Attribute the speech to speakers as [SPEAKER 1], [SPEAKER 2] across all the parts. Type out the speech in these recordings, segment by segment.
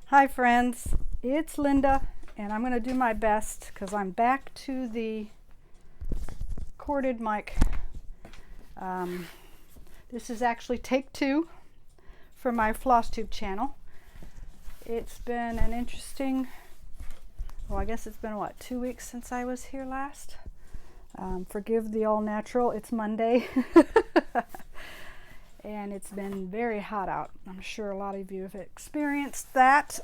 [SPEAKER 1] Hi friends, it's Linda, and I'm going to do my best because I'm back to the corded mic. This is actually take 2 for my Flosstube channel. It's been an interesting, well, I guess it's been what, 2 weeks since I was here last. Forgive the all natural, it's Monday. And it's been very hot out. I'm sure a lot of you have experienced that.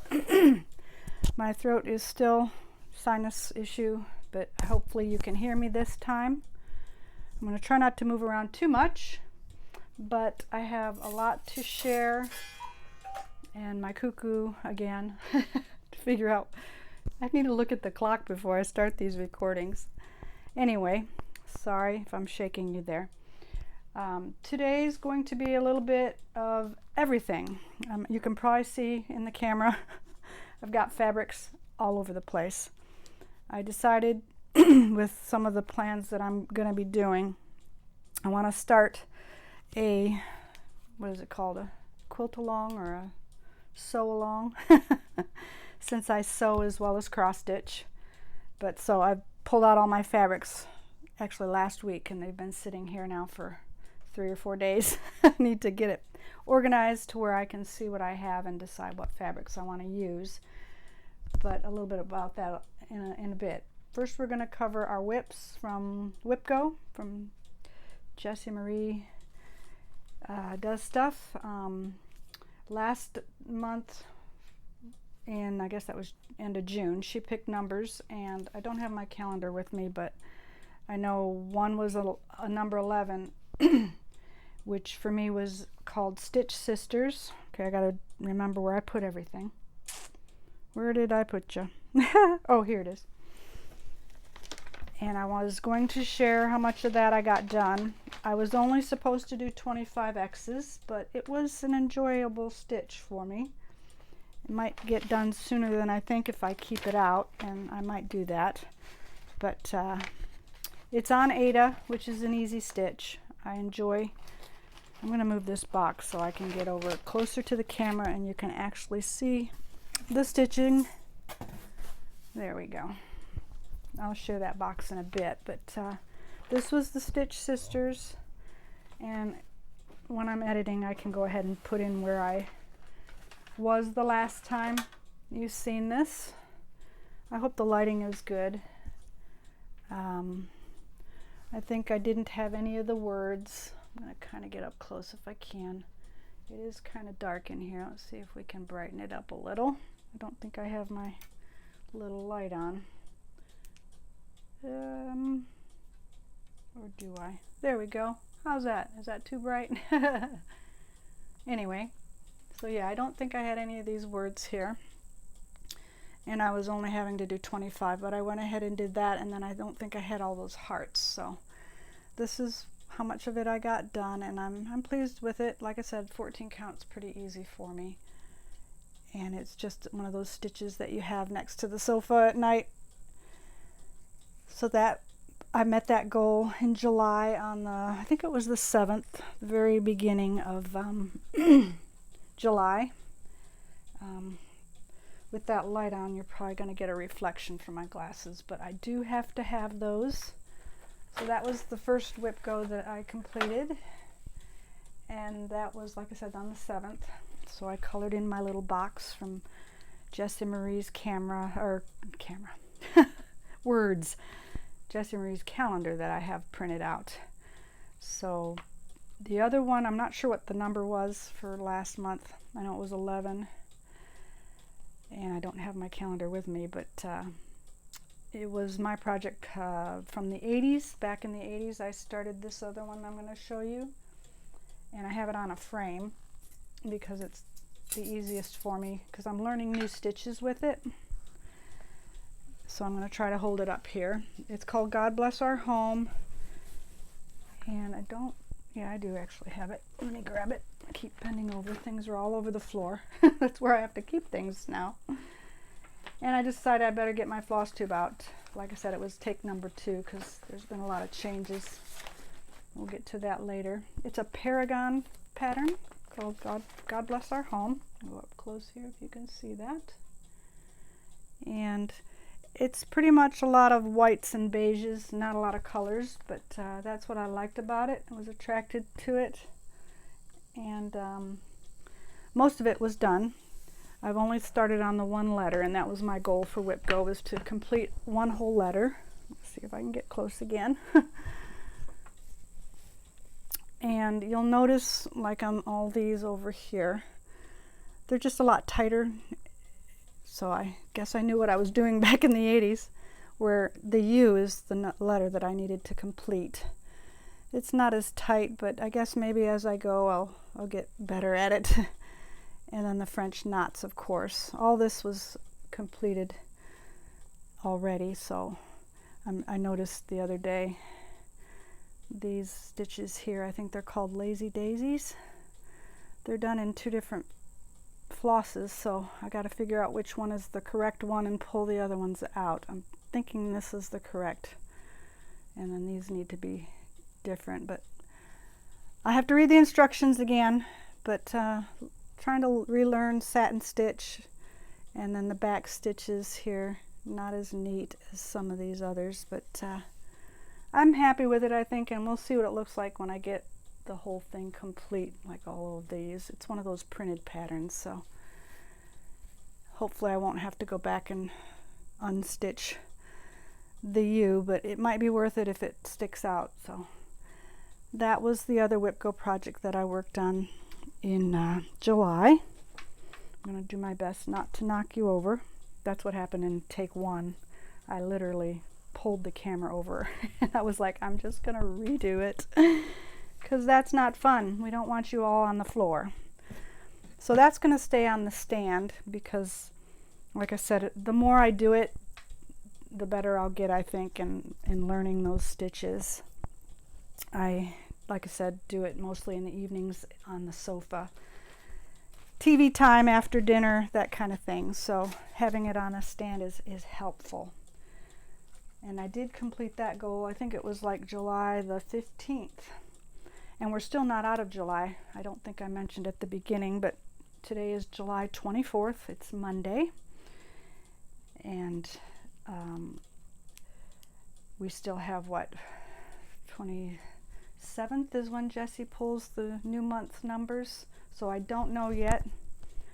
[SPEAKER 1] My throat is still sinus issue, but hopefully you can hear me this time. I'm going to try not to move around too much, but I have a lot to share. And my cuckoo again to figure out. I need to look at the clock before I start these recordings. Anyway, sorry if I'm shaking you there. Today's going to be a little bit of everything. You can probably see in the camera I've got fabrics all over the place. I decided with some of the plans that I'm going to be doing, I want to start a, what is it called, a quilt along or a sew along since I sew as well as cross stitch. But so I've pulled out all my fabrics actually last week, and they've been sitting here now for 3 or 4 days. I need to get it organized to where I can see what I have and decide what fabrics I want to use. But a little bit about that in a bit. First, we're going to cover our whips from Wipgo, from Jessie Marie does stuff. Last month, and I guess that was end of June, she picked numbers, and I don't have my calendar with me, but I know one was a number 11, which for me was called Stitch Sisters. Okay, I gotta remember where I put everything. Where did I put you? Oh, here it is. And I was going to share how much of that I got done. I was only supposed to do 25 X's, but it was an enjoyable stitch for me. It might get done sooner than I think if I keep it out, and I might do that. But it's on Aida, which is an easy stitch. I enjoy. I'm going to move this box so I can get over closer to the camera and you can actually see the stitching. There we go. I'll share that box in a bit, but this was the Stitch Sisters, and when I'm editing I can go ahead and put in where I was the last time you've seen this. I hope the lighting is good. I think I didn't have any of the words. I'm going to kind of get up close if I can. It is kind of dark in here. Let's see if we can brighten it up a little. I don't think I have my little light on. Or do I? There we go. How's that? Is that too bright? Anyway, so yeah, I don't think I had any of these words here. And I was only having to do 25, but I went ahead and did that, and then I don't think I had all those hearts. So this is how much of it I got done, and I'm pleased with it. Like I said, 14 count's pretty easy for me. And it's just one of those stitches that you have next to the sofa at night. So that I met that goal in July on the, I think it was the 7th, the very beginning of July. With that light on, you're probably going to get a reflection from my glasses, but I do have to have those. So that was the first Wipgo that I completed, and that was, like I said, on the 7th. So I colored in my little box from Jessie Marie's words. Jessie Marie's calendar that I have printed out. So the other one, I'm not sure what the number was for last month. I know it was 11. And I don't have my calendar with me, but it was my project from the 80s. Back in the 80s, I started this other one I'm going to show you. And I have it on a frame because it's the easiest for me because I'm learning new stitches with it. So I'm going to try to hold it up here. It's called God Bless Our Home. And I do actually have it. Let me grab it. I keep bending over. Things are all over the floor. That's where I have to keep things now. And I decided I better get my Flosstube out. Like I said, it was take number 2 because there's been a lot of changes. We'll get to that later. It's a Paragon pattern called God Bless Our Home. I'll go up close here if you can see that. And it's pretty much a lot of whites and beiges, not a lot of colors, but that's what I liked about it. I was attracted to it. And most of it was done. I've only started on the one letter, and that was my goal for Wipgo, was to complete one whole letter. Let's see if I can get close again. And you'll notice, like on all these over here, they're just a lot tighter. So I guess I knew what I was doing back in the 80s, where the U is the letter that I needed to complete. It's not as tight, but I guess maybe as I go, I'll get better at it. And then the French knots, of course. All this was completed already, so I noticed the other day these stitches here, I think they're called Lazy Daisies. They're done in 2 different flosses, so I got to figure out which one is the correct one and pull the other ones out. I'm thinking this is the correct, and then these need to be different, but I have to read the instructions again. But trying to relearn satin stitch, and then the back stitches here, not as neat as some of these others, but I'm happy with it, I think, and we'll see what it looks like when I get the whole thing complete, like all of these. It's one of those printed patterns, so hopefully I won't have to go back and unstitch the U, but it might be worth it if it sticks out. So that was the other Wipgo project that I worked on in July. I'm going to do my best not to knock you over. That's what happened in take 1. I literally pulled the camera over and I was like, I'm just going to redo it, because that's not fun. We don't want you all on the floor. So that's going to stay on the stand, because like I said, the more I do it, the better I'll get, I think, in learning those stitches. Like I said, do it mostly in the evenings on the sofa. TV time after dinner, that kind of thing. So having it on a stand is helpful. And I did complete that goal. I think it was like July the 15th. And we're still not out of July. I don't think I mentioned at the beginning, but today is July 24th. It's Monday. And we still have, what, 27th is when Jessie pulls the new month numbers. So I don't know yet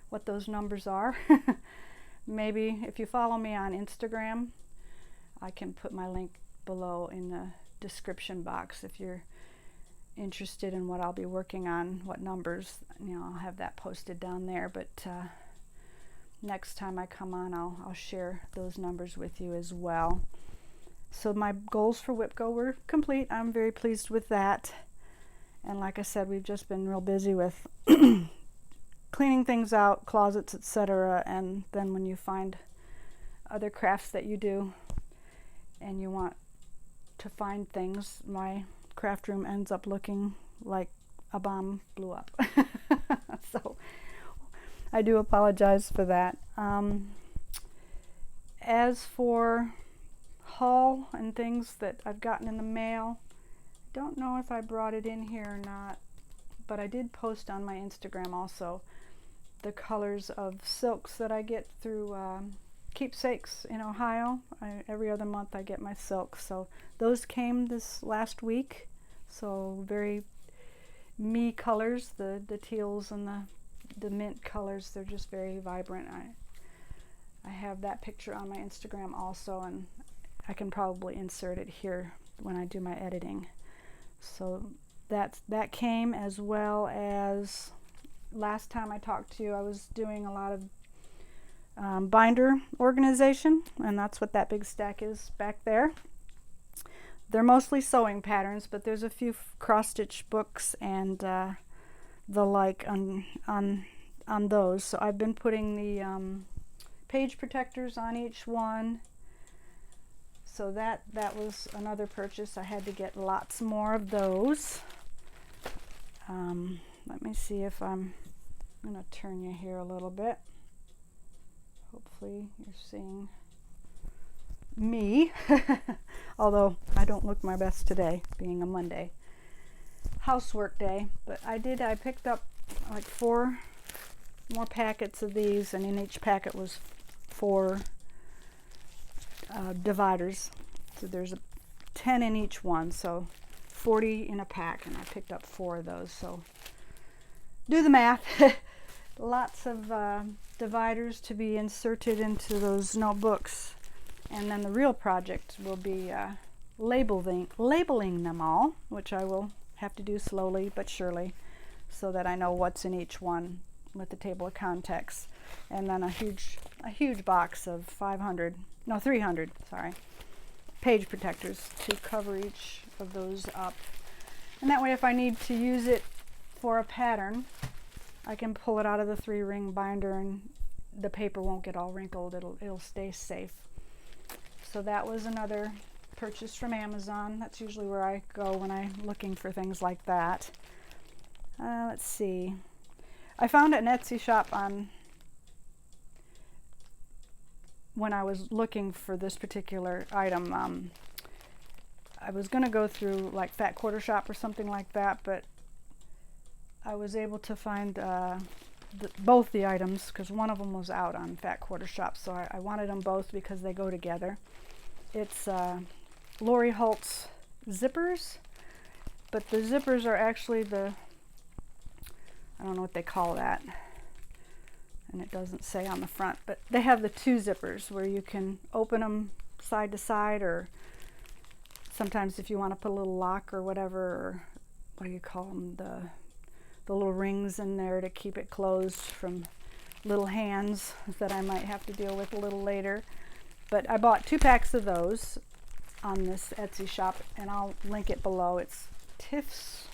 [SPEAKER 1] what those numbers are. Maybe if you follow me on Instagram, I can put my link below in the description box if you're interested in what I'll be working on, what numbers. I'll have that posted down there. But next time I come on, I'll share those numbers with you as well. So my goals for Wipgo were complete. I'm very pleased with that. And like I said, we've just been real busy with cleaning things out, closets, etc. And then when you find other crafts that you do and you want to find things, my craft room ends up looking like a bomb blew up. So I do apologize for that. As for haul and things that I've gotten in the mail, don't know if I brought it in here or not, but I did post on my Instagram also the colors of silks that I get through Keepsakes in Ohio. Every other month I get my silks, so those came this last week. So very me colors, the teals and the mint colors, they're just very vibrant. I have that picture on my Instagram also, and I can probably insert it here when I do my editing. So that came, as well as last time I talked to you, I was doing a lot of binder organization, and that's what that big stack is back there. They're mostly sewing patterns, but there's a few cross-stitch books and the like on those. So I've been putting the page protectors on each one. So that was another purchase. I had to get lots more of those. Let me see if I'm going to turn you here a little bit. Hopefully you're seeing me, although I don't look my best today, being a Monday housework day. But I picked up like 4 more packets of these, and in each packet was 4 dividers. So there's 10 in each one, so 40 in a pack, and I picked up 4 of those. So do the math. Lots of dividers to be inserted into those notebooks, and then the real project will be labeling them all, which I will have to do slowly but surely, so that I know what's in each one with the table of contents. And then a huge box of 300 page protectors to cover each of those up. And that way, if I need to use it for a pattern, I can pull it out of the 3-ring binder and the paper won't get all wrinkled. It'll stay safe. So that was another purchase from Amazon. That's usually where I go when I'm looking for things like that. Let's see. I found an Etsy shop when I was looking for this particular item. I was going to go through like Fat Quarter Shop or something like that, but I was able to find both the items, because one of them was out on Fat Quarter Shop, so I wanted them both because they go together. It's Lori Holt's zippers, but the zippers are actually I don't know what they call that, and it doesn't say on the front, but they have the 2 zippers where you can open them side to side, or sometimes if you want to put a little lock or whatever, or what do you call them, the little rings in there to keep it closed from little hands that I might have to deal with a little later. But I bought 2 packs of those on this Etsy shop, and I'll link it below. It's Tiff's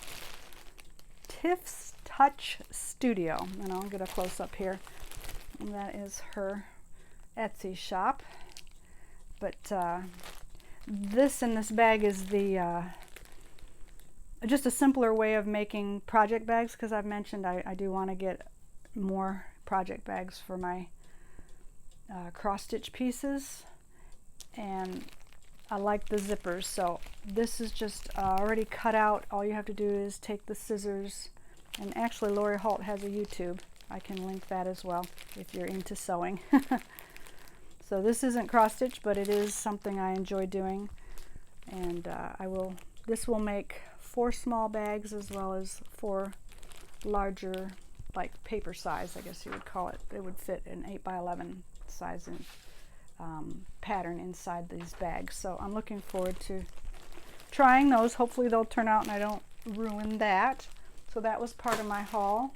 [SPEAKER 1] Touch Studio, and I'll get a close-up here. And that is her Etsy shop. But this in this bag is just a simpler way of making project bags, because I've mentioned I do want to get more project bags for my cross-stitch pieces, and I like the zippers. So this is just already cut out. All you have to do is take the scissors, and actually Lori Holt has a YouTube. I can link that as well if you're into sewing. So this isn't cross-stitch, but it is something I enjoy doing, and this will make 4 small bags as well as 4 larger, like paper size, I guess you would call it. It would fit an 8x11 size pattern inside these bags. So I'm looking forward to trying those. Hopefully they'll turn out and I don't ruin that. So that was part of my haul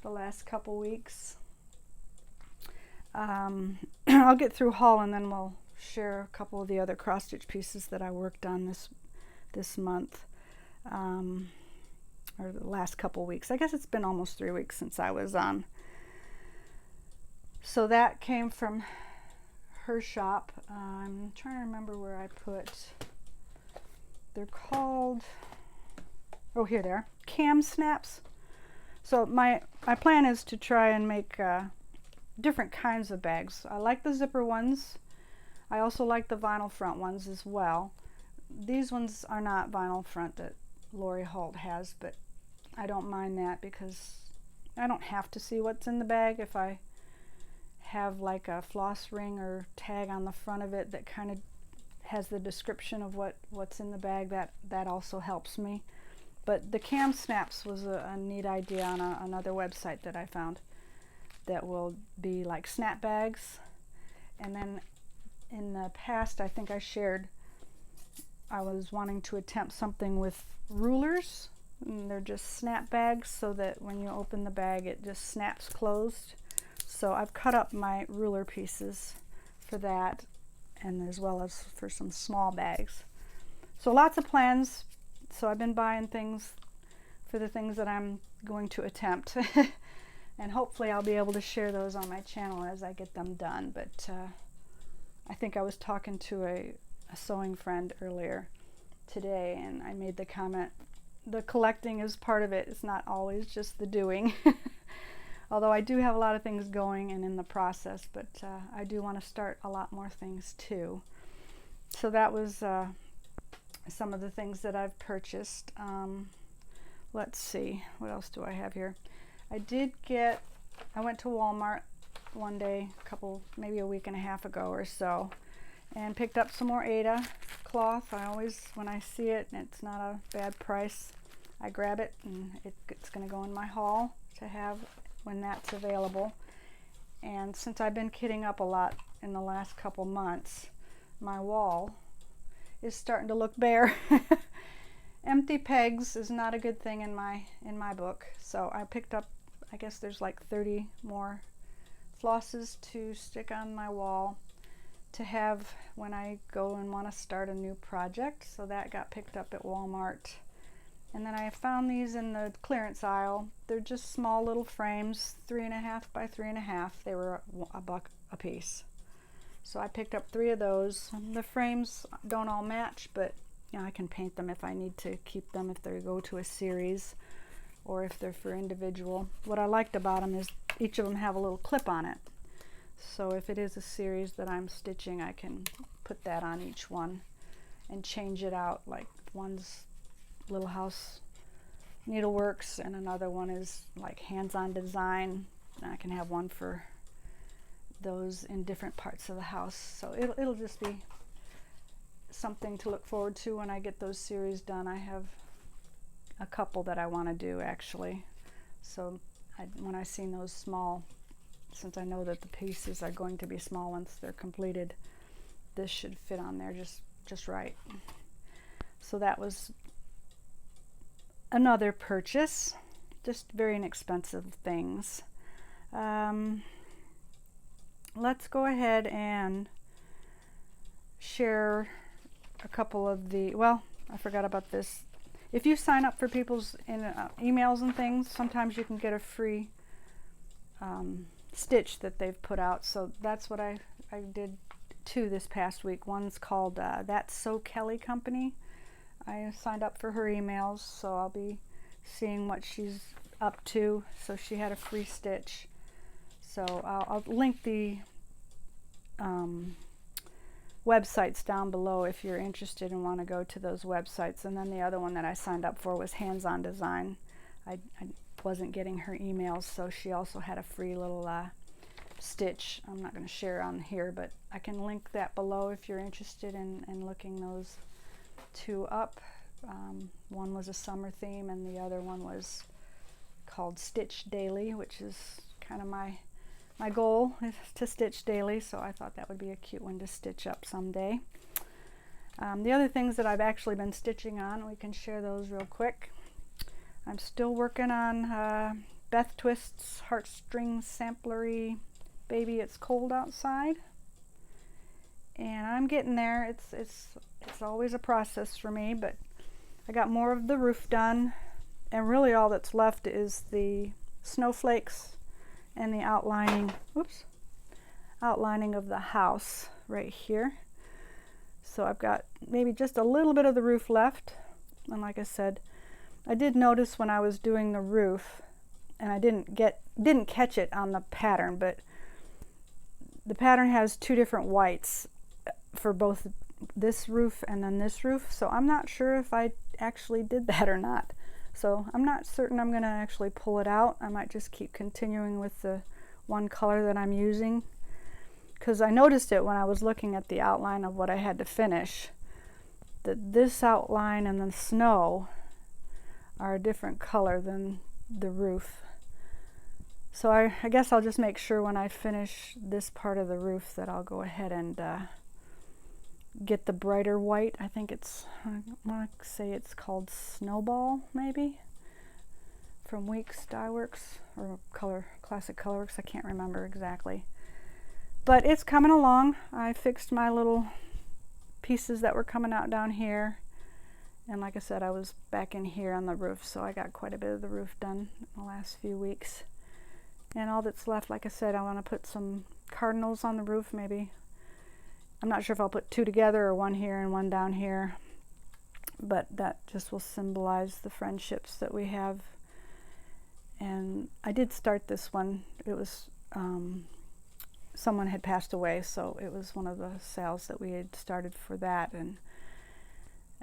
[SPEAKER 1] the last couple weeks. I'll get through haul and then we'll share a couple of the other cross-stitch pieces that I worked on this month, or the last couple weeks. I guess it's been almost 3 weeks since I was on. So that came from her shop. I'm trying to remember where I put. They're called. Oh, here they are. Cam snaps. So my plan is to try and make different kinds of bags. I like the zipper ones. I also like the vinyl front ones as well. These ones are not vinyl front that Lori Holt has, but I don't mind that because I don't have to see what's in the bag. If I have like a floss ring or tag on the front of it that kind of has the description of what's in the bag, that also helps me. But the cam snaps was a neat idea on another website that I found that will be like snap bags. And then in the past, I think I shared, I was wanting to attempt something with rulers, and they're just snap bags so that when you open the bag it just snaps closed. So I've cut up my ruler pieces for that, and as well as for some small bags. So lots of plans. So I've been buying things for the things that I'm going to attempt. And hopefully I'll be able to share those on my channel as I get them done. But I think I was talking to a sewing friend earlier today, and I made the comment, the collecting is part of it. It's not always just the doing. Although I do have a lot of things going and in the process, but I do want to start a lot more things too. So that was some of the things that I've purchased. Let's see, what else do I have here? I went to Walmart one day, maybe a week and a half ago or so, and picked up some more Aida cloth. I always, when I see it and it's not a bad price, I grab it, and it's going to go in my haul to have when that's available. And since I've been kitting up a lot in the last couple months, my wall is starting to look bare. Empty pegs is not a good thing in my book. So I picked up, I guess there's like 30 more flosses to stick on my wall to have when I go and want to start a new project. So that got picked up at Walmart. And then I found these in the clearance aisle. They're just small little frames, 3.5 by 3.5. They were $1 a piece. So I picked up 3 of those. The frames don't all match, but you know, I can paint them if I need to keep them, if they go to a series or if they're for individual. What I liked about them is each of them have a little clip on it. So if it is a series that I'm stitching, I can put that on each one and change it out. Like one's Little House Needleworks and another one is like hands-on design. And I can have one for those in different parts of the house. So it'll just be something to look forward to when I get those series done. I have a couple that I want to do actually. So when I seen those small, since I know that the pieces are going to be small once they're completed, this should fit on there just right. So that was another purchase, just very inexpensive things. Let's go ahead and share a couple of the, well, I forgot about this. If you sign up for people's emails and things, sometimes you can get a free stitch that they've put out. So that's what I did 2 this past week. One's called That's So Kelly Company. I signed up for her emails, so I'll be seeing what she's up to. So she had a free stitch. So I'll link the websites down below if you're interested and want to go to those websites. And then the other one that I signed up for was Hands-On Design. I wasn't getting her emails, so she also had a free little stitch. I'm not going to share on here, but I can link that below if you're interested in looking those 2 up. One was a summer theme and the other one was called Stitch Daily, which is kind of my goal is to stitch daily, so I thought that would be a cute one to stitch up someday. The other things that I've actually been stitching on, we can share those real quick. I'm still working on Beth Twist's Heartstrings Samplery Baby It's Cold Outside, and I'm getting there. It's always a process for me, but I got more of the roof done, and really all that's left is the snowflakes and the outlining of the house right here. So I've got maybe just a little bit of the roof left, and like I said, I did notice when I was doing the roof, and I didn't catch it on the pattern, but the pattern has 2 different whites for both this roof and then this roof, so I'm not sure if I actually did that or not. So I'm not certain I'm going to actually pull it out. I might just keep continuing with the one color that I'm using, because I noticed it when I was looking at the outline of what I had to finish, that this outline and the snow are a different color than the roof. So I guess I'll just make sure when I finish this part of the roof that I'll go ahead and get the brighter white. I think I want to say it's called Snowball, maybe, from Weeks Dye Works, or Classic Colorworks. I can't remember exactly. But it's coming along. I fixed my little pieces that were coming out down here. And like I said, I was back in here on the roof, so I got quite a bit of the roof done in the last few weeks. And all that's left, like I said, I want to put some cardinals on the roof, maybe. I'm not sure if I'll put 2 together or 1 here and 1 down here, but that just will symbolize the friendships that we have. And I did start this one. It was someone had passed away, so it was one of the sales that we had started for that, and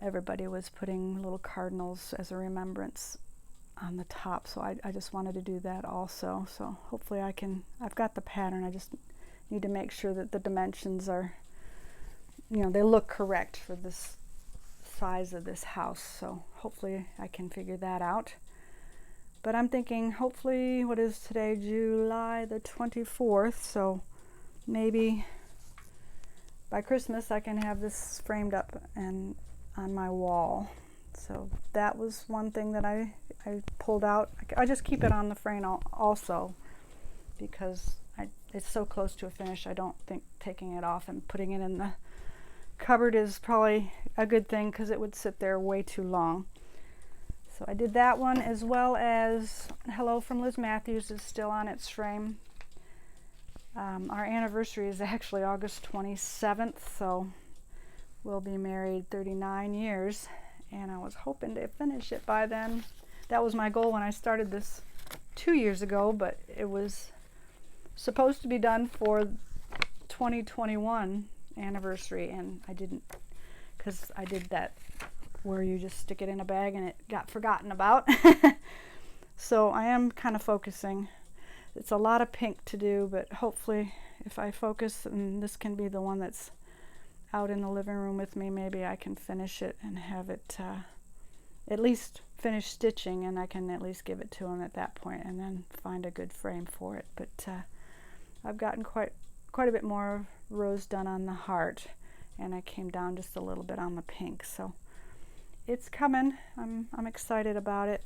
[SPEAKER 1] everybody was putting little cardinals as a remembrance on the top, so I just wanted to do that also. So hopefully I've got the pattern. I just need to make sure that the dimensions are, they look correct for this size of this house. So hopefully I can figure that out. But I'm thinking hopefully, what is today, July the 24th, so maybe by Christmas I can have this framed up and on my wall. So that was one thing that I pulled out. I just keep it on the frame also because it's so close to a finish. I don't think taking it off and putting it in the cupboard is probably a good thing because it would sit there way too long. So I did that one, as well as Hello from Liz Matthews is still on its frame. Our anniversary is actually August 27th, so we'll be married 39 years, and I was hoping to finish it by then. That was my goal when I started this 2 years ago, but it was supposed to be done for 2021 anniversary, and I didn't, because I did that where you just stick it in a bag and it got forgotten about. So I am kind of focusing. It's a lot of pink to do, but hopefully if I focus, and this can be the one that's out in the living room with me, maybe I can finish it and have it at least finish stitching, and I can at least give it to him at that point and then find a good frame for it. But I've gotten quite a bit more rose done on the heart, and I came down just a little bit on the pink. So it's coming. I'm excited about it.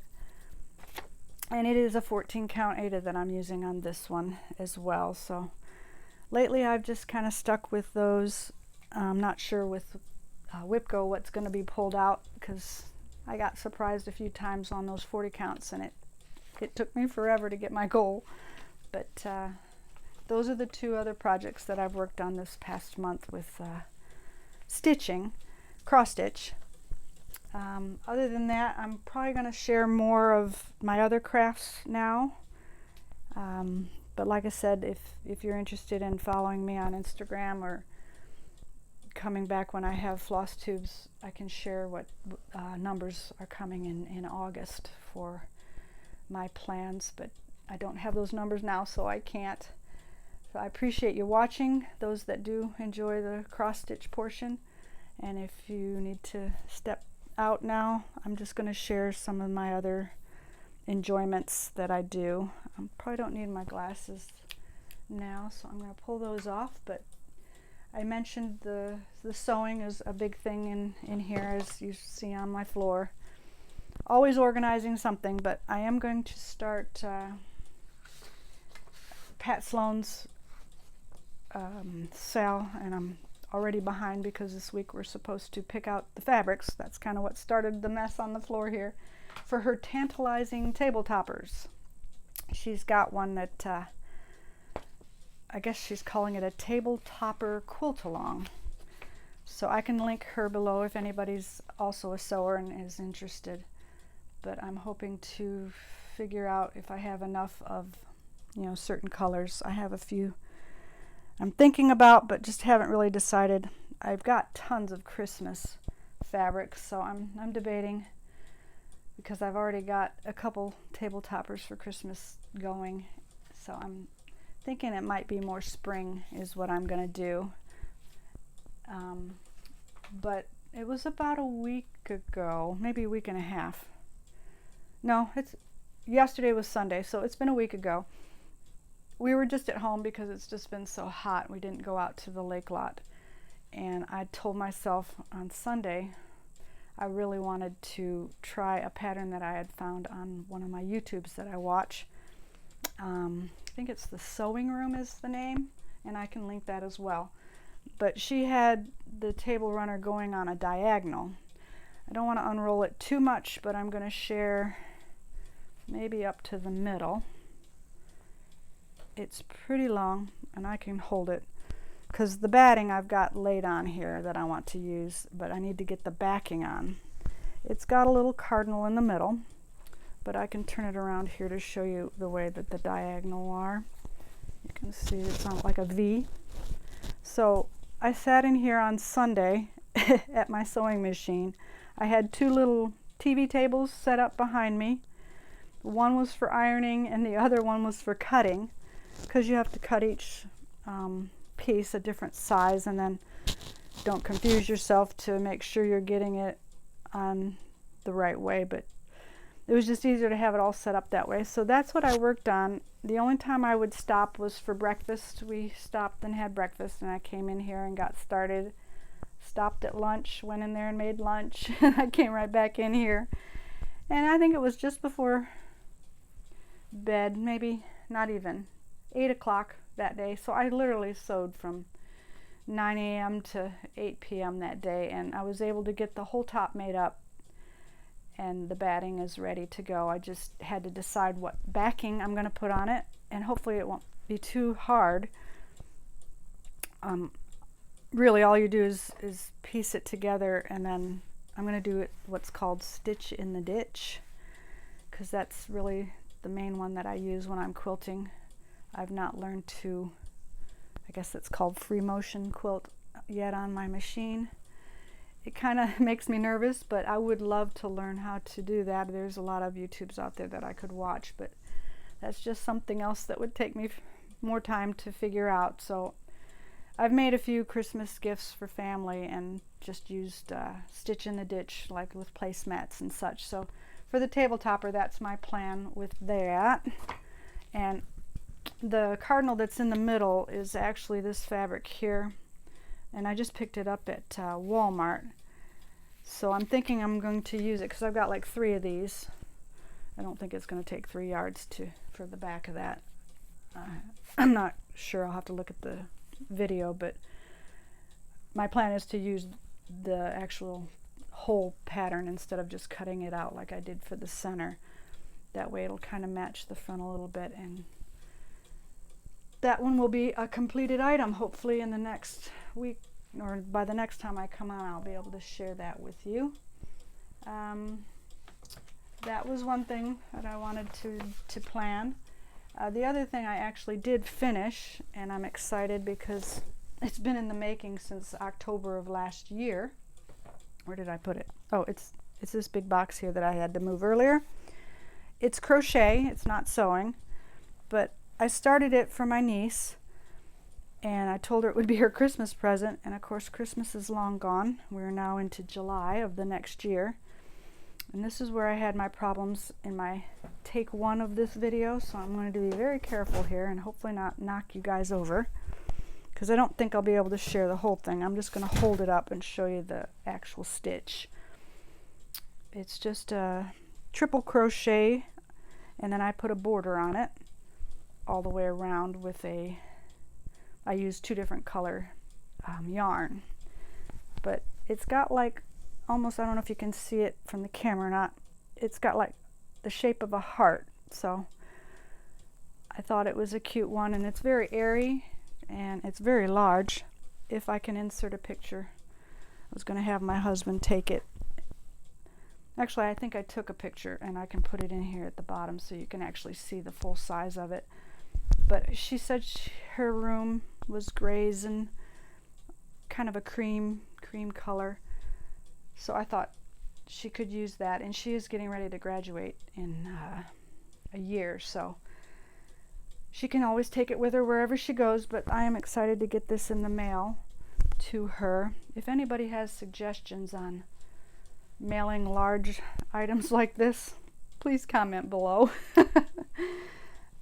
[SPEAKER 1] And it is a 14 count Aida that I'm using on this one as well. So lately I've just kind of stuck with those. I'm not sure with Wipgo what's going to be pulled out, because I got surprised a few times on those 40 counts, and it took me forever to get my goal. But those are the two other projects that I've worked on this past month with stitching, cross stitch. Other than that, I'm probably going to share more of my other crafts now. But like I said, if you're interested in following me on Instagram or coming back when I have Flosstubes, I can share what numbers are coming in August for my plans. But I don't have those numbers now, so I can't. So I appreciate you watching, those that do enjoy the cross stitch portion. And if you need to step out now, I'm just going to share some of my other enjoyments that I do. I probably don't need my glasses now, so I'm going to pull those off. But I mentioned the sewing is a big thing in here, as you see on my floor. Always organizing something, but I am going to start Pat Sloan's sale, and I'm already behind because this week we're supposed to pick out the fabrics. That's kind of what started the mess on the floor here, for her tantalizing table toppers. She's got one that I guess she's calling it a table topper quilt along. So I can link her below if anybody's also a sewer and is interested. But I'm hoping to figure out if I have enough of, certain colors. I have a few I'm thinking about, but just haven't really decided. I've got tons of Christmas fabrics, so I'm debating, because I've already got a couple table toppers for Christmas going. So I'm thinking it might be more spring is what I'm going to do. But it was about a week ago, maybe a week and a half. No, yesterday was Sunday, so it's been a week ago. We were just at home because it's just been so hot. We didn't go out to the lake lot. And I told myself on Sunday I really wanted to try a pattern that I had found on one of my YouTubes that I watch. I think it's The Sewing Room is the name, and I can link that as well. But she had the table runner going on a diagonal. I don't want to unroll it too much, but I'm going to share maybe up to the middle. It's pretty long, and I can hold it because the batting I've got laid on here that I want to use, but I need to get the backing on. It's got a little cardinal in the middle, but I can turn it around here to show you the way that the diagonal are. You can see it's on like a V. So I sat in here on Sunday at my sewing machine. I had two little TV tables set up behind me, One was for ironing and the other one was for cutting, because you have to cut each piece a different size, and then don't confuse yourself to make sure you're getting it on the right way. But it was just easier to have it all set up that way. So that's what I worked on. The only time I would stop was for breakfast. We stopped and had breakfast, and I came in here and got started. Stopped at lunch, went in there and made lunch. I came right back in here. And I think it was just before bed, maybe not even 8 o'clock that day. So I literally sewed from 9 a.m. to 8 p.m. that day, and I was able to get the whole top made up, and the batting is ready to go. I just had to decide what backing I'm going to put on it, and hopefully it won't be too hard. Really all you do is piece it together, and then I'm going to do it what's called stitch in the ditch, because that's really the main one that I use when I'm quilting. I've not learned to, I guess it's called free motion quilt yet on my machine. It kind of makes me nervous, but I would love to learn how to do that. There's a lot of YouTubes out there that I could watch, but that's just something else that would take me more time to figure out. So I've made a few Christmas gifts for family and just used stitch in the ditch, like with placemats and such. So for the table topper, that's my plan with that. And the cardinal that's in the middle is actually this fabric here, and I just picked it up at Walmart. So I'm thinking I'm going to use it because I've got like 3 of these. I don't think it's going to take 3 yards for the back of that. I'm not sure. I'll have to look at the video, but my plan is to use the actual whole pattern instead of just cutting it out like I did for the center. That way it'll kind of match the front a little bit, and that one will be a completed item hopefully in the next week, or by the next time I come on I'll be able to share that with you. That was one thing that I wanted to plan. The other thing I actually did finish, and I'm excited because it's been in the making since October of last year. Where did I put it? Oh, it's this big box here that I had to move earlier. It's crochet, it's not sewing, but I started it for my niece, and I told her it would be her Christmas present, and of course Christmas is long gone. We're now into July of the next year, and this is where I had my problems in my take 1 of this video, so I'm going to be very careful here and hopefully not knock you guys over, because I don't think I'll be able to share the whole thing. I'm just going to hold it up and show you the actual stitch. It's just a triple crochet, and then I put a border on it all the way around with I used 2 different color yarn, but it's got like almost, I don't know if you can see it from the camera or not, it's got like the shape of a heart. So I thought it was a cute one, and it's very airy and it's very large. If I can insert a picture, I was going to have my husband take it. Actually, I think I took a picture, and I can put it in here at the bottom so you can actually see the full size of it. But she said her room was grays and kind of a cream color, so I thought she could use that, and she is getting ready to graduate in a year, so she can always take it with her wherever she goes. But I am excited to get this in the mail to her. If anybody has suggestions on mailing large items like this, please comment below.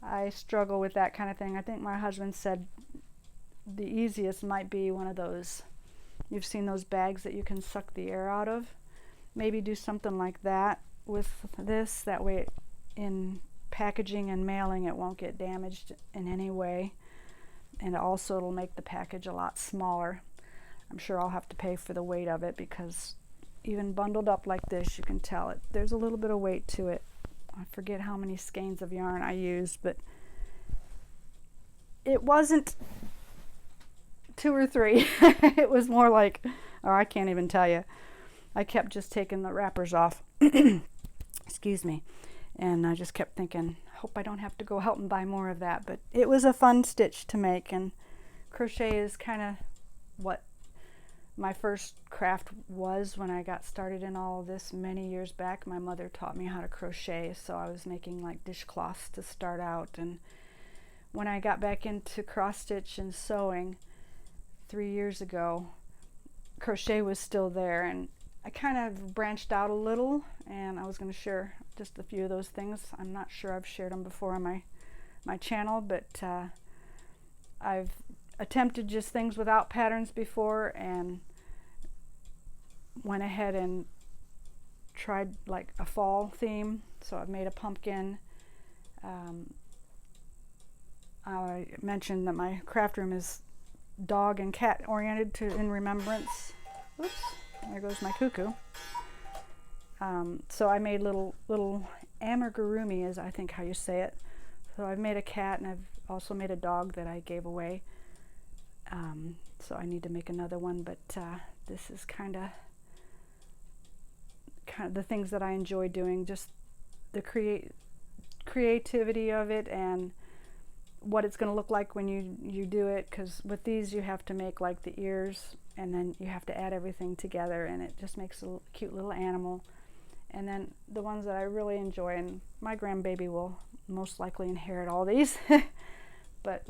[SPEAKER 1] I struggle with that kind of thing. I think my husband said the easiest might be one of those, you've seen those bags that you can suck the air out of. Maybe do something like that with this. That way in packaging and mailing it won't get damaged in any way, and also it'll make the package a lot smaller. I'm sure I'll have to pay for the weight of it, because even bundled up like this, you can tell there's a little bit of weight to it. I forget how many skeins of yarn I used, but it wasn't 2 or 3. It was more like, oh, I can't even tell you. I kept just taking the wrappers off. Excuse me. And I just kept thinking, hope I don't have to go out and buy more of that. But it was a fun stitch to make, and crochet is kind of what my first craft was when I got started in all of this many years back. My mother taught me how to crochet, so I was making like dishcloths to start out. And when I got back into cross stitch and sewing 3 years ago, crochet was still there, and I kind of branched out a little, and I was going to share just a few of those things. I'm not sure I've shared them before on my channel, but I've attempted just things without patterns before, and went ahead and tried like a fall theme. So I've made a pumpkin. I mentioned that my craft room is dog and cat oriented in remembrance. Oops, there goes my cuckoo. So I made little amigurumi, is I think how you say it. So I've made a cat, and I've also made a dog that I gave away. So I need to make another one, but this is kind of the things that I enjoy doing, just the creativity of it and what it's going to look like when you do it, because with these you have to make like the ears, and then you have to add everything together, and it just makes a cute little animal. And then the ones that I really enjoy, and my grandbaby will most likely inherit all these, but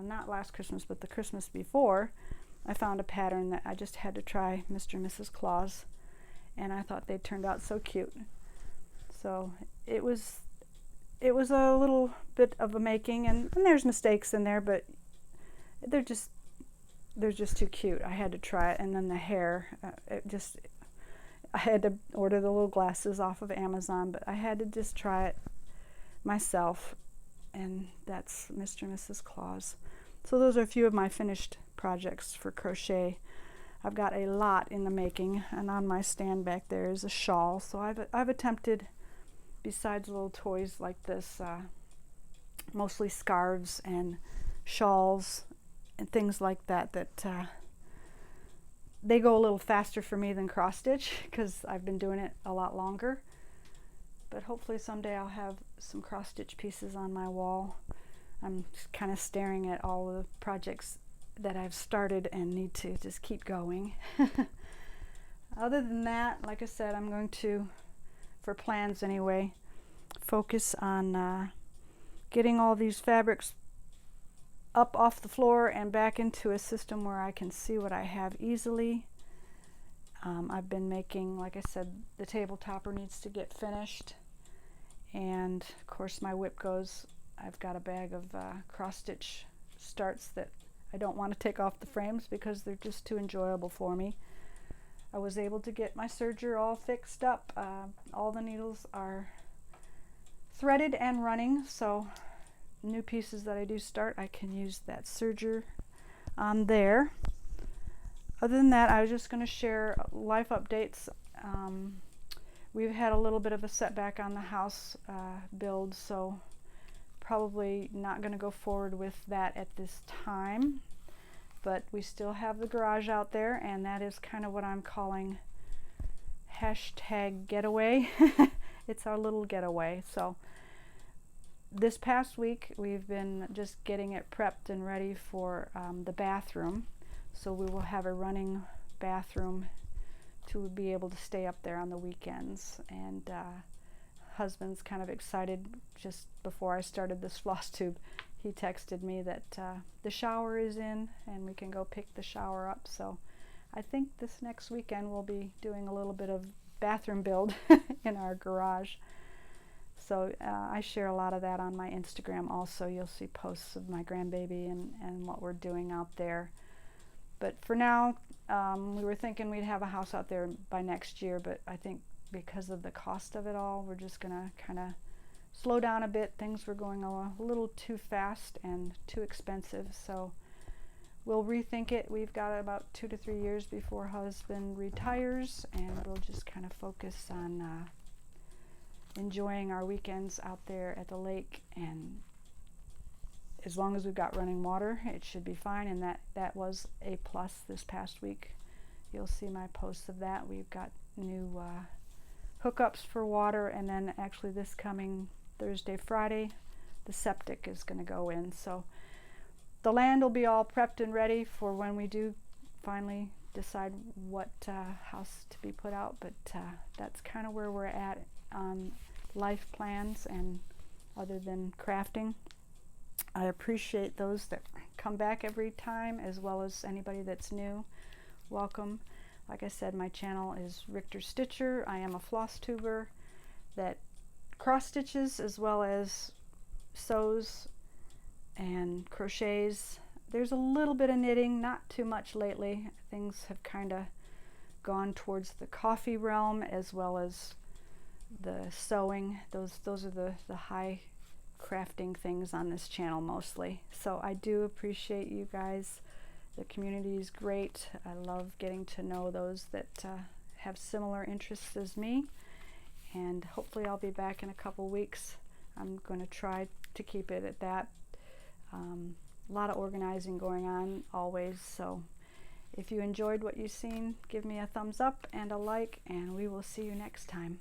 [SPEAKER 1] not last Christmas, but the Christmas before, I found a pattern that I just had to try, Mr. and Mrs. Claus, and I thought they turned out so cute. So it was a little bit of a making, and there's mistakes in there, but they're just too cute. I had to try it. And then the hair, I had to order the little glasses off of Amazon, but I had to just try it myself, and that's Mr. and Mrs. Claus. So those are a few of my finished projects for crochet. I've got a lot in the making, and on my stand back there is a shawl. So I've attempted, besides little toys like this, mostly scarves and shawls and things like that, they go a little faster for me than cross stitch, because I've been doing it a lot longer. But hopefully someday I'll have some cross stitch pieces on my wall. I'm just kind of staring at all the projects that I've started and need to just keep going. Other than that, like I said, I'm going to, for plans anyway, focus on getting all these fabrics up off the floor and back into a system where I can see what I have easily. I've been making, like I said, the table topper needs to get finished, and of course my Wipgos. I've got a bag of cross stitch starts that I don't want to take off the frames because they're just too enjoyable for me. I was able to get my serger all fixed up. All the needles are threaded and running, so new pieces that I do start, I can use that serger on there. Other than that, I was just going to share life updates. We've had a little bit of a setback on the house build, so probably not going to go forward with that at this time. But we still have the garage out there, and that is kind of what I'm calling #getaway. It's our little getaway. So this past week we've been just getting it prepped and ready for the bathroom. So we will have a running bathroom to be able to stay up there on the weekends. And husband's kind of excited. Just before I started this Flosstube, he texted me that the shower is in and we can go pick the shower up. So I think this next weekend we'll be doing a little bit of bathroom build in our garage. So I share a lot of that on my Instagram also. You'll see posts of my grandbaby and what we're doing out there. But for now, we were thinking we'd have a house out there by next year, but I think because of the cost of it all, we're just going to kind of slow down a bit. Things were going a little too fast and too expensive, so we'll rethink it. We've got about 2 to 3 years before husband retires, and we'll just kind of focus on enjoying our weekends out there at the lake. And as long as we've got running water, it should be fine, and that was a plus this past week. You'll see my posts of that. We've got new hookups for water, and then actually this coming Thursday, Friday, the septic is going to go in. So the land will be all prepped and ready for when we do finally decide what house to be put out, but that's kind of where we're at on life plans and other than crafting. I appreciate those that come back every time, as well as anybody that's new. Welcome. Like I said, my channel is RichterStitcher. I am a floss tuber that cross stitches as well as sews and crochets. There's a little bit of knitting, not too much lately. Things have kind of gone towards the coffee realm as well as the sewing. Those are the high crafting things on this channel mostly. So I do appreciate you guys. The community is great. I love getting to know those that have similar interests as me, and hopefully I'll be back in a couple weeks. I'm going to try to keep it at that. A lot of organizing going on always, so if you enjoyed what you've seen, give me a thumbs up and a like, and we will see you next time.